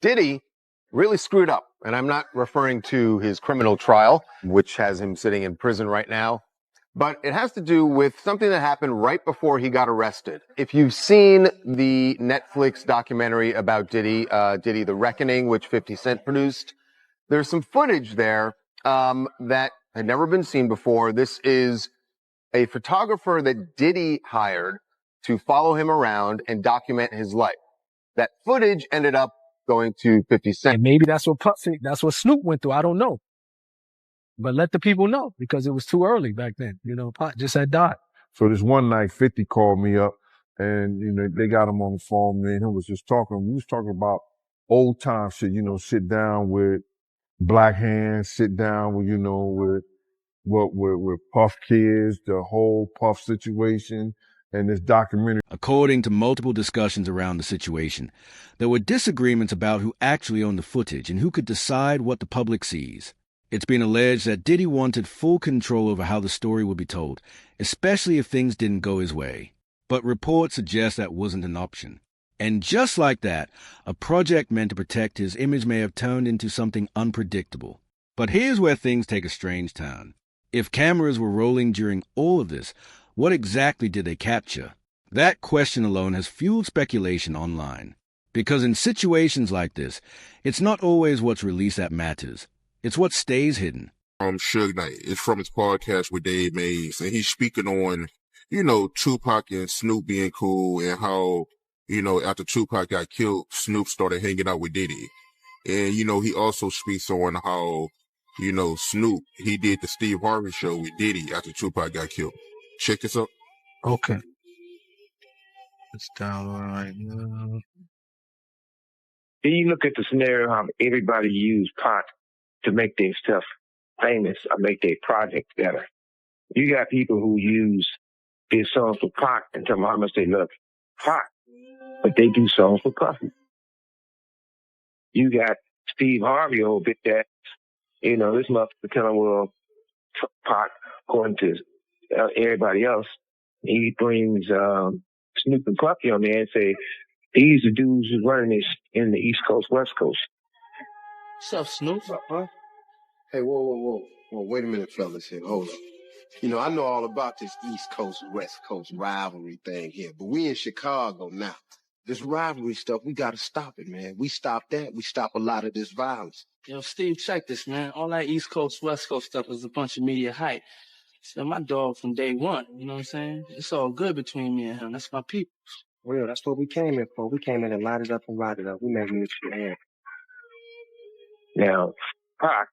Diddy really screwed up. And I'm not referring to his criminal trial, which has him sitting in prison right now, but it has to do with something that happened right before he got arrested. If you've seen the Netflix documentary about Diddy, Diddy The Reckoning, which 50 Cent produced, there's some footage there that had never been seen before. This is a photographer that Diddy hired to follow him around and document his life. That footage ended up going to 50 Cent. And maybe that's what Snoop went through. I don't know. But let the people know, because it was too early back then. You know, Pac just had died. So this one night, 50 called me up and, you know, they got him on the phone. Me and him was just talking. We was talking about old time shit, you know, sit down with Black Hands, sit down with, you know, with Puff Kids, the whole Puff situation, and this documentary. According to multiple discussions around the situation, there were disagreements about who actually owned the footage and who could decide what the public sees. It's been alleged that Diddy wanted full control over how the story would be told, especially if things didn't go his way. But reports suggest that wasn't an option. And just like that, a project meant to protect his image may have turned into something unpredictable. But here's where things take a strange turn. If cameras were rolling during all of this, what exactly did they capture? That question alone has fueled speculation online. Because in situations like this, it's not always what's released that matters. It's what stays hidden. Suge Knight. It's from his podcast with Dave Mays, and he's speaking on, you know, Tupac and Snoop being cool, and how, you know, after Tupac got killed, Snoop started hanging out with Diddy. And, you know, he also speaks on how, you know, Snoop, he did the Steve Harvey show with Diddy after Tupac got killed. Check this out. Okay. It's down right now. Then you look at the scenario how everybody used Pac to make their stuff famous or make their project better. You got people who use their songs for Pac and tell them how much they love Pac, but they do songs for Puffy. You got Steve Harvey over bit that, you know, this motherfucker telling, well, Pac, according to everybody else, he brings Snoop and Puffy on there and say, these are dudes who's running this in the East Coast, West Coast. What's up, Snoop? What's up, huh? Hey, whoa. Wait a minute, fellas here. Hold up. You know, I know all about this East Coast, West Coast rivalry thing here, but we in Chicago now. This rivalry stuff, we got to stop it, man. We stop that, we stop a lot of this violence. Yo, Steve, check this, man. All that East Coast, West Coast stuff is a bunch of media hype. So my dog from day one, you know what I'm saying? It's all good between me and him. That's my people. Real, that's what we came in for. We came in and light it up and ride it up. We made mutual hand. Now, Pac,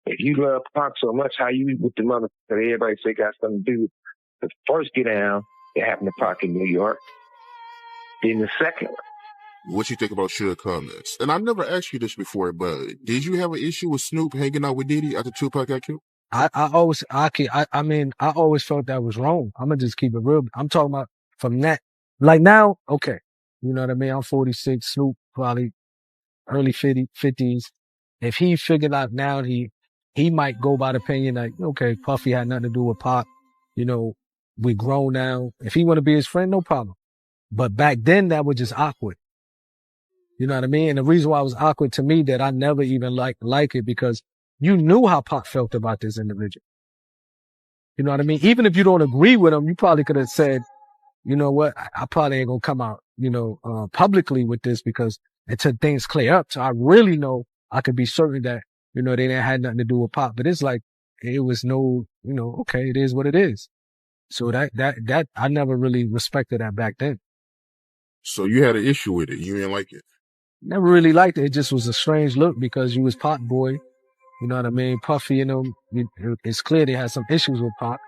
if you love Pac so much, how you with the mother that everybody say got something to do? The first get down, it happened to Pac in New York. Then the second one. What you think about Suge comments? And I've never asked you this before, but did you have an issue with Snoop hanging out with Diddy after Tupac got killed? I always felt that was wrong. I'm gonna just keep it real. I'm talking about from that, like now, okay. You know what I mean? I'm 46, Snoop probably early 50s. If he figured out now, he might go by the opinion like, okay, Puffy had nothing to do with Pac. You know, we grown now. If he want to be his friend, no problem. But back then, that was just awkward. You know what I mean? And the reason why it was awkward to me that I never even like it because you knew how Pac felt about this individual. You know what I mean? Even if you don't agree with him, you probably could have said, you know what? I probably ain't gonna come out, publicly with this because until things clear up. So I really know I could be certain that, they didn't have nothing to do with Pac. But it's like, it was no, okay, it is what it is. So that I never really respected that back then. So you had an issue with it. You didn't like it. Never really liked it. It just was a strange look because you was Pac boy. You know what I mean? Puffy, it's clear they had some issues with Pac.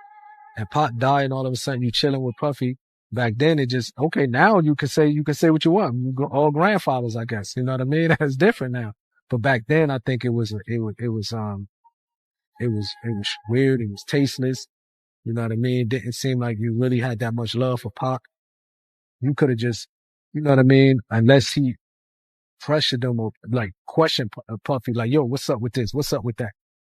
And Pac died and all of a sudden you chilling with Puffy. Back then it just, okay, now you can say what you want. You go all grandfathers, I guess. You know what I mean? That's different now. But back then I think it was weird. It was tasteless. You know what I mean? It didn't seem like you really had that much love for Pac. You could have just, you know what I mean? Unless he pressured them or like questioned Puffy, like, yo, what's up with this? What's up with that?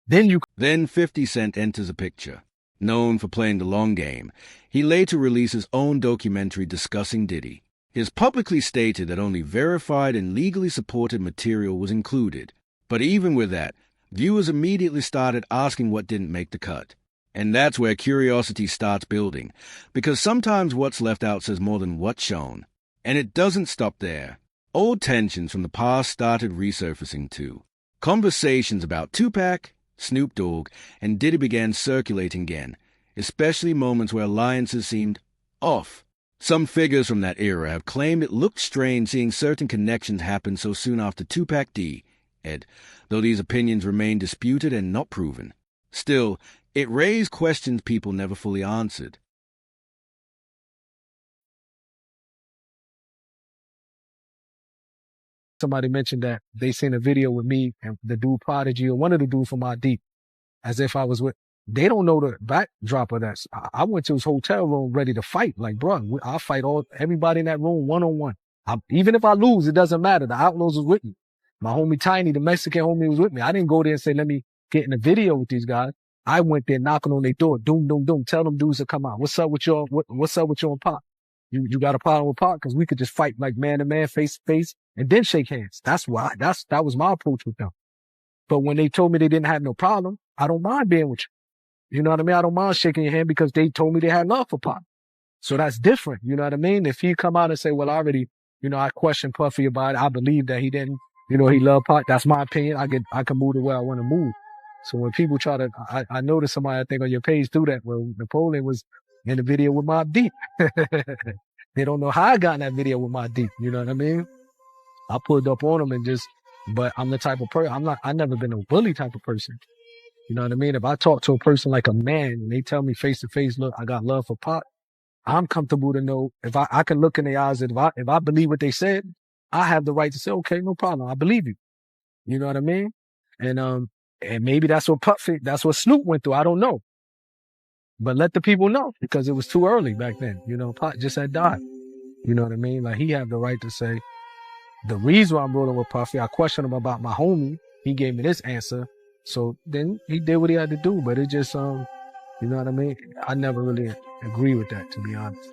Then 50 Cent enters a picture. Known for playing the long game, he later released his own documentary discussing Diddy. He has publicly stated that only verified and legally supported material was included. But even with that, viewers immediately started asking what didn't make the cut. And that's where curiosity starts building, because sometimes what's left out says more than what's shown. And it doesn't stop there. Old tensions from the past started resurfacing too. Conversations about Tupac, Snoop Dogg, and Diddy began circulating again, especially moments where alliances seemed off. Some figures from that era have claimed it looked strange seeing certain connections happen so soon after Tupac D. Ed, though these opinions remain disputed and not proven. Still, it raised questions people never fully answered. Somebody mentioned that they seen a video with me and the dude Prodigy or one of the dudes from ID, as if I was with. They don't know the backdrop of that. I went to his hotel room ready to fight. Like, bro, I'll fight everybody in that room one-on-one. Even if I lose, it doesn't matter. The Outlaws was with me. My homie Tiny, the Mexican homie, was with me. I didn't go there and say, let me get in a video with these guys. I went there knocking on their door. Doom, doom, doom. Tell them dudes to come out. What's up with y'all? What's up with you and Pop? You got a problem with Pop? Cause we could just fight like man to man, face to face, and then shake hands. That was my approach with them. But when they told me they didn't have no problem, I don't mind being with you. You know what I mean? I don't mind shaking your hand because they told me they had love for Pop. So that's different. You know what I mean? If he come out and say, well, I already, I questioned Puffy about it. I believe that he didn't, he loved Pop. That's my opinion. I can move the way I want to move. So when people try to, I noticed somebody, I think on your page do that. Well, Napoleon was in the video with Mobb Deep. They don't know how I got in that video with Mobb Deep. You know what I mean? I pulled up on him but I'm the type of person, I never been a bully type of person. You know what I mean? If I talk to a person like a man and they tell me face to face, look, I got love for Pop, I'm comfortable to know if I can look in their eyes and if I believe what they said, I have the right to say, okay, no problem. I believe you. You know what I mean? And maybe that's what Snoop went through. I don't know. But let the people know because it was too early back then. Pop just had died. You know what I mean? Like he had the right to say, the reason why I'm rolling with Puffy, I questioned him about my homie. He gave me this answer. So then he did what he had to do, but it just, you know what I mean? I never really agree with that, to be honest.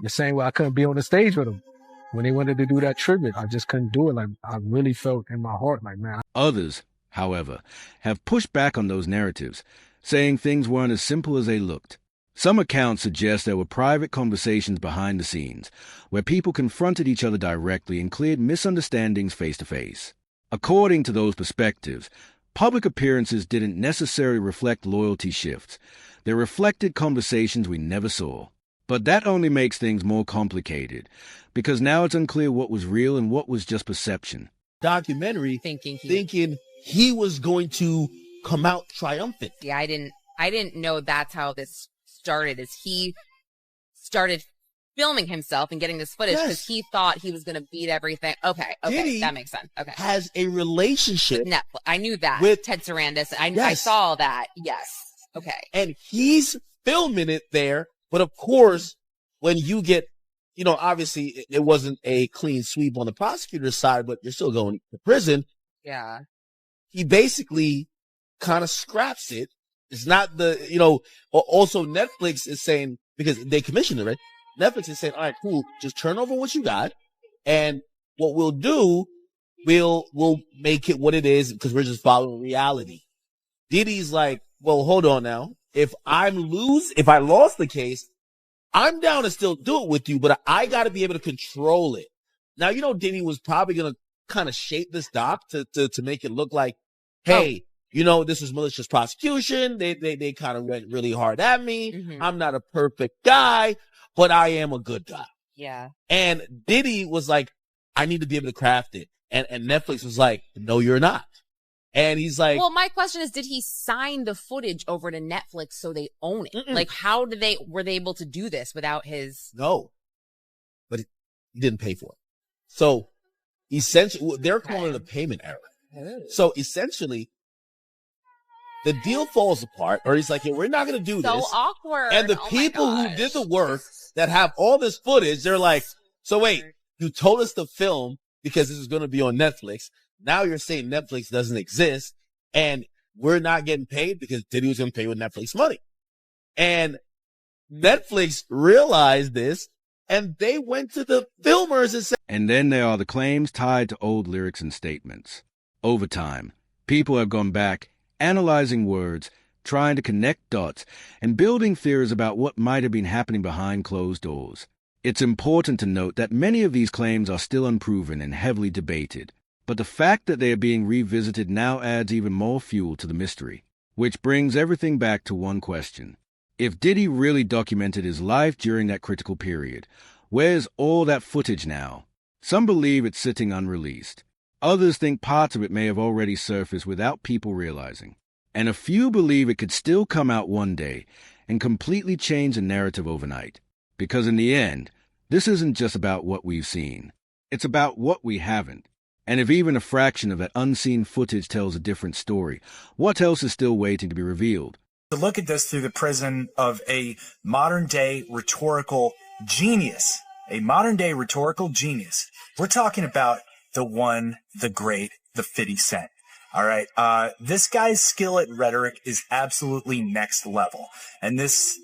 The same way I couldn't be on the stage with him. When they wanted to do that tribute, I just couldn't do it. Like, I really felt in my heart, like, man. Others, however, have pushed back on those narratives, saying things weren't as simple as they looked. Some accounts suggest there were private conversations behind the scenes, where people confronted each other directly and cleared misunderstandings face to face. According to those perspectives, public appearances didn't necessarily reflect loyalty shifts. They reflected conversations we never saw. But that only makes things more complicated, because now it's unclear what was real and what was just perception. Documentary thinking he was going to come out triumphant. Yeah, I didn't know that's how this started, is he started filming himself and getting this footage because he thought he was going to beat everything. Okay, Diddy that makes sense. Okay, has a relationship with Netflix. I knew that with Ted Sarandis. I saw that. Yes. Okay. And he's filming it there, but of course, when you get, obviously it wasn't a clean sweep on the prosecutor's side, but you're still going to prison. Yeah. He basically kind of scraps it. It's not also Netflix is saying, because they commissioned it, right? Netflix is saying, all right, cool, just turn over what you got. And what we'll do, we'll make it what it is because we're just following reality. Diddy's like, well, hold on now. If I lost the case, I'm down to still do it with you, but I got to be able to control it. Now, Diddy was probably going to kind of shape this doc to make it look like, hey, this was malicious prosecution. They kind of went really hard at me. Mm-hmm. I'm not a perfect guy, but I am a good guy. Yeah. And Diddy was like, I need to be able to craft it. And Netflix was like, no, you're not. And he's like, well, my question is, did he sign the footage over to Netflix so they own it? Mm-mm. Like, how were they able to do this without his? No, but he didn't pay for it. So essentially, they're calling it a payment error. So essentially, the deal falls apart, or he's like, hey, we're not going to do this. So awkward. And the people who did the work that have all this footage, they're like, so wait, you told us to film because this is going to be on Netflix. Now you're saying Netflix doesn't exist and we're not getting paid because Diddy was going to pay with Netflix money. And Netflix realized this And they went to the filmers and said, And then there are the claims tied to old lyrics and statements. Over time, people have gone back, analyzing words, trying to connect dots, and building theories about what might have been happening behind closed doors. It's important to note that many of these claims are still unproven and heavily debated, but the fact that they are being revisited now adds even more fuel to the mystery, which brings everything back to one question. If Diddy really documented his life during that critical period, where's all that footage now? Some believe it's sitting unreleased. Others think parts of it may have already surfaced without people realizing. And a few believe it could still come out one day and completely change the narrative overnight. Because in the end, this isn't just about what we've seen. It's about what we haven't. And if even a fraction of that unseen footage tells a different story, what else is still waiting to be revealed? To look at this through the prism of a modern-day rhetorical genius, we're talking about the one, the great, the 50 Cent. All right. This guy's skill at rhetoric is absolutely next level. And this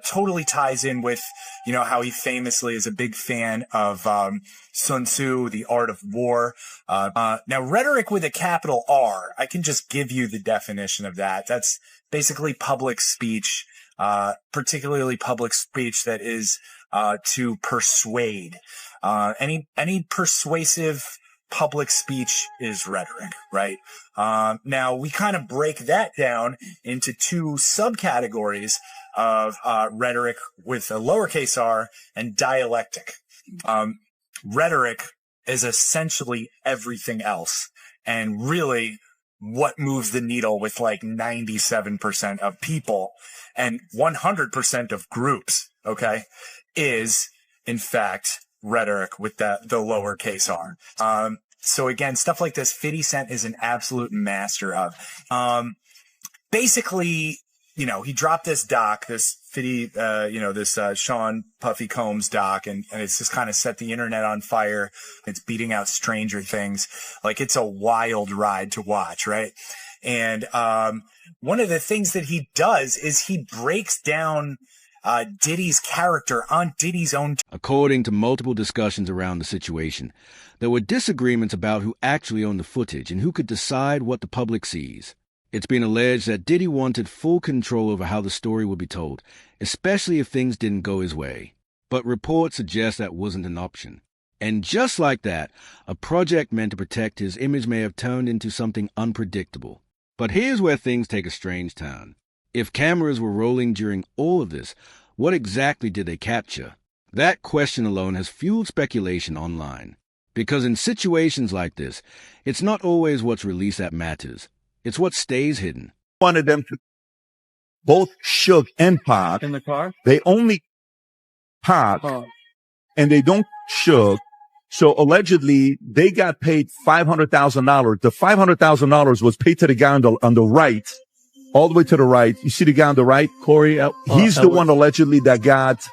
totally ties in with, how he famously is a big fan of Sun Tzu, The Art of War. Now, rhetoric with a capital R, I can just give you the definition of that. That's basically public speech, particularly public speech that is to persuade. Any persuasive public speech is rhetoric, right? Now, we kind of break that down into two subcategories of rhetoric with a lowercase r and dialectic. Rhetoric is essentially everything else. And really, what moves the needle with like 97% of people and 100% of groups, okay, is, in fact, rhetoric with the lowercase r. So again, stuff like this, 50 Cent is an absolute master of. Basically, he dropped this doc, this 50, this Sean Puffy Combs doc, and it's just kind of set the internet on fire. It's beating out Stranger Things. Like, it's a wild ride to watch, right? And one of the things that he does is he breaks down Diddy's character on Diddy's own. According to multiple discussions around the situation, there were disagreements about who actually owned the footage and who could decide what the public sees. It's been alleged that Diddy wanted full control over how the story would be told, especially if things didn't go his way. But reports suggest that wasn't an option. And just like that, a project meant to protect his image may have turned into something unpredictable. But here's where things take a strange turn. If cameras were rolling during all of this, what exactly did they capture? That question alone has fueled speculation online. Because in situations like this, it's not always what's released that matters. It's what stays hidden. Wanted them to both Suge and Pac. In the car? They only Pac, and they don't Suge. So allegedly, they got paid $500,000. The $500,000 was paid to the guy on the right, all the way to the right. You see the guy on the right? Corey. He's the one allegedly that got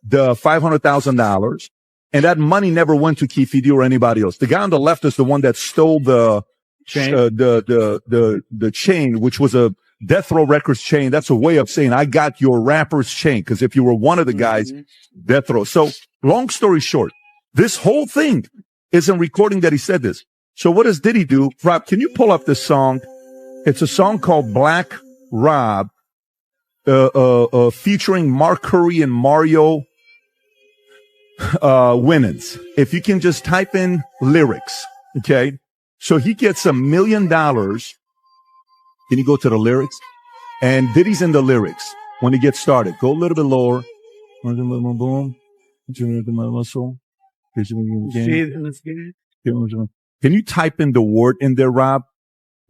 the $500,000. And that money never went to Keefe or anybody else. The guy on the left is the one that stole the chain, the chain, which was a Death Row Records chain. That's a way of saying I got your rapper's chain. Cause if you were one of the guys, Death Row. So long story short, this whole thing is a recording that he said this. So what does Diddy do? Rob, can you pull up this song? It's a song called Black Rob, featuring Mark Curry and Mario Winans. If you can just type in lyrics, okay? So he gets $1 million. Can you go to the lyrics? And Diddy's in the lyrics when he gets started. Go a little bit lower. Can you type in the word in there, Rob?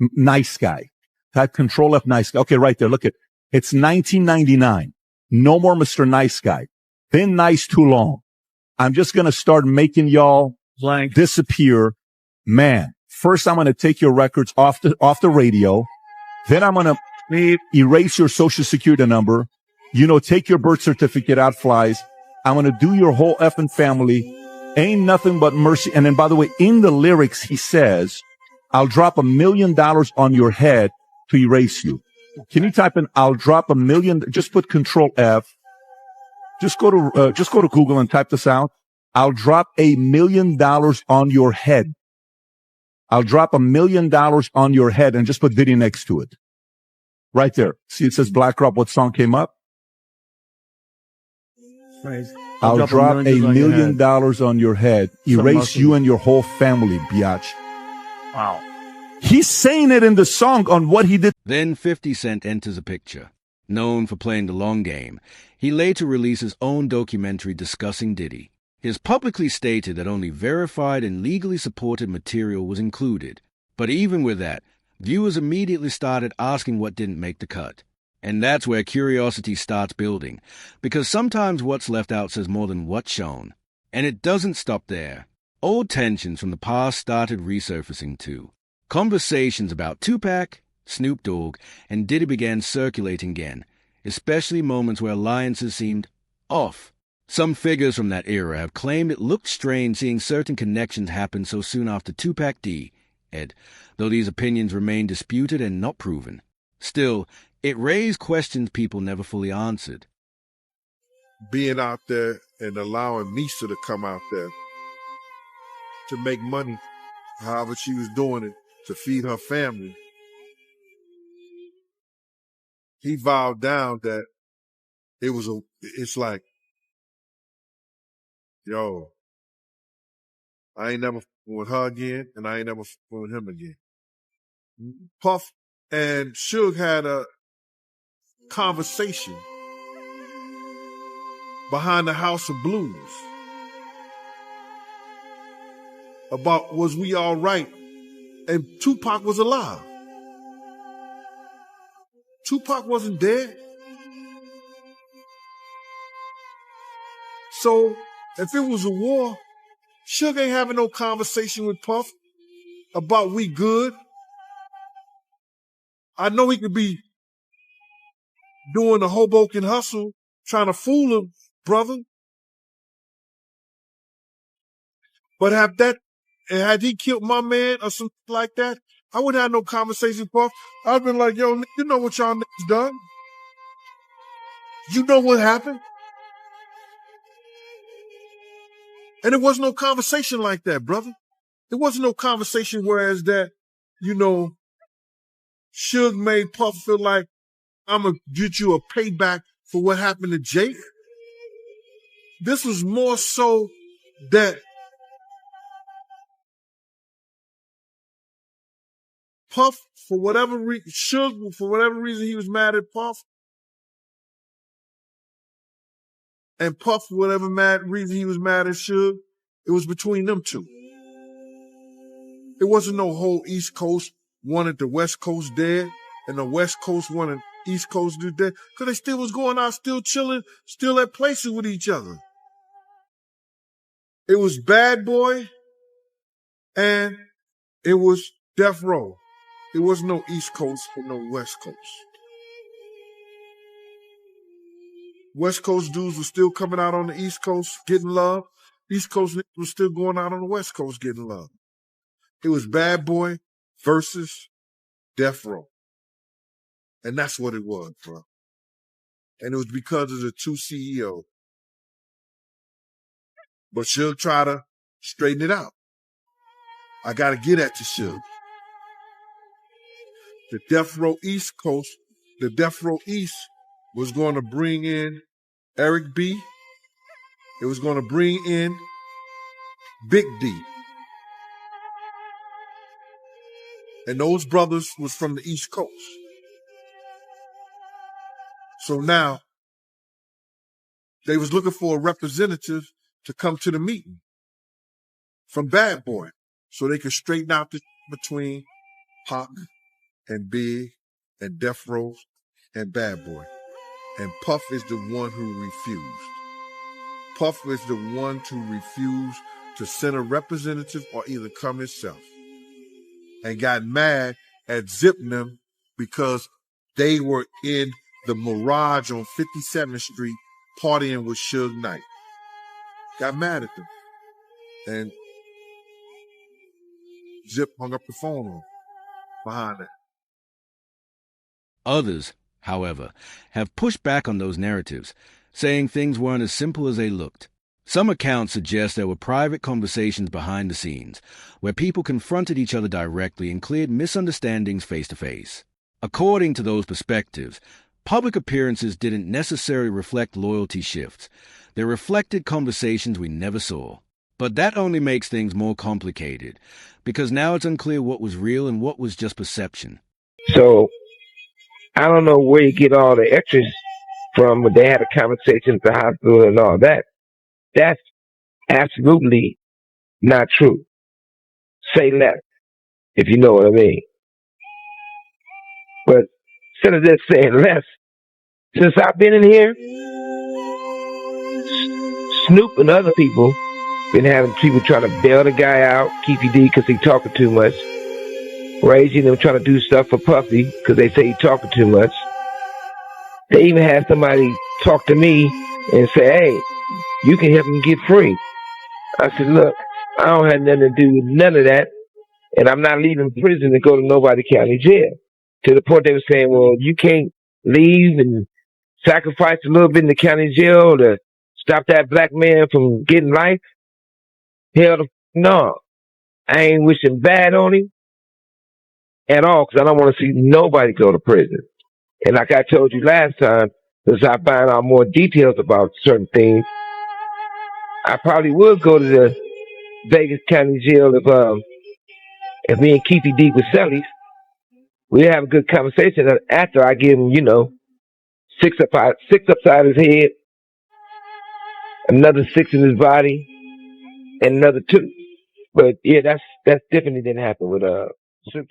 Nice guy. Type Control F, nice guy. Okay, right there. Look at it's 1999. No more Mr. Nice Guy. Been nice too long. I'm just going to start making y'all disappear. Man, first I'm going to take your records off the radio. Then I'm going to erase your social security number. Take your birth certificate out flies. I'm going to do your whole effing family. Ain't nothing but mercy. And then, by the way, in the lyrics, he says, I'll drop $1 million on your head to erase you. Can you type in, I'll drop $1 million, just put Control F, Just go to Google and type this out. I'll drop $1 million on your head. I'll drop $1 million on your head and just put Diddy next to it. Right there. See, it says Black Rob. What song came up? Crazy. I'll drop $1 million on your head. Erase you and your whole family, biatch. Wow. He's saying it in the song on what he did. Then 50 Cent enters the picture. Known for playing the long game, he later released his own documentary discussing Diddy. He has publicly stated that only verified and legally supported material was included. But even with that, viewers immediately started asking what didn't make the cut. And that's where curiosity starts building, because sometimes what's left out says more than what's shown. And it doesn't stop there. Old tensions from the past started resurfacing too. Conversations about Tupac, Snoop Dogg, and Diddy began circulating again, especially moments where alliances seemed off. Some figures from that era have claimed it looked strange seeing certain connections happen so soon after Tupac D. Ed, though these opinions remain disputed and not proven. Still, it raised questions people never fully answered. Being out there and allowing Misa to come out there to make money, however she was doing it, to feed her family. He vowed down that it's like, yo, I ain't never with her again, and I ain't never with him again. Puff and Suge had a conversation behind the House of Blues about was we all right, and Tupac was alive. Tupac wasn't dead. So if it was a war, Suge ain't having no conversation with Puff about we good. I know he could be doing the Hoboken hustle, trying to fool him, brother. But had he killed my man or something like that, I wouldn't have no conversation with Puff. I'd been like, yo, you know what y'all niggas done? You know what happened? And there wasn't no conversation like that, brother. There wasn't no conversation whereas that, Suge made Puff feel like I'm going to get you a payback for what happened to Jake. This was more so that Puff, for whatever reason, Suge, for whatever reason, he was mad at Puff. And Puff, for whatever reason he was mad at Suge, it was between them two. It wasn't no whole East Coast wanted the West Coast dead, and the West Coast wanted East Coast to dead, because they still was going out, still chilling, still at places with each other. It was Bad Boy, and it was Death Row. There was no East Coast and no West Coast. West Coast dudes were still coming out on the East Coast getting love. East Coast niggas was still going out on the West Coast getting love. It was Bad Boy versus Death Row. And that's what it was, bro. And it was because of the two CEOs. But Suge tried to straighten it out. I got to get at the Suge. The Death Row East Coast, the Death Row East was going to bring in Eric B. It was going to bring in Big D. And those brothers was from the East Coast. So now they was looking for a representative to come to the meeting from Bad Boy so they could straighten out the between Pac and Big and Death Row and Bad Boy. And Puff is the one who refused. Puff is the one to refuse to send a representative or either come himself. And got mad at Zip and them because they were in the Mirage on 57th Street partying with Suge Knight. Got mad at them. And Zip hung up the phone on behind that. Others, however, have pushed back on those narratives, saying things weren't as simple as they looked. Some accounts suggest there were private conversations behind the scenes, where people confronted each other directly and cleared misunderstandings face to face. According to those perspectives, public appearances didn't necessarily reflect loyalty shifts. They reflected conversations we never saw. But that only makes things more complicated, because now it's unclear what was real and what was just perception. So I don't know where you get all the extras from, but they had a conversation at the hospital and all that. That's absolutely not true. Say less, if you know what I mean. But instead of just saying less, since I've been in here, Snoop and other people been having people trying to bail the guy out, Keefy D, because he talking too much. Raising them trying to do stuff for Puffy because they say he talking too much. They even had somebody talk to me and say, hey, you can help him get free. I said, look, I don't have nothing to do with none of that, and I'm not leaving prison to go to nobody county jail. To the point they were saying, well, you can't leave and sacrifice a little bit in the county jail to stop that black man from getting life. Hell no. I ain't wishing bad on him at all because I don't want to see nobody go to prison. And like I told you last time, as I find out more details about certain things, I probably would go to the Vegas County Jail if me and Keefy D with Sellies. We have a good conversation after I give him, six upside his head, another 6 in his body, and another 2. But yeah, that's different than happened with Snoop.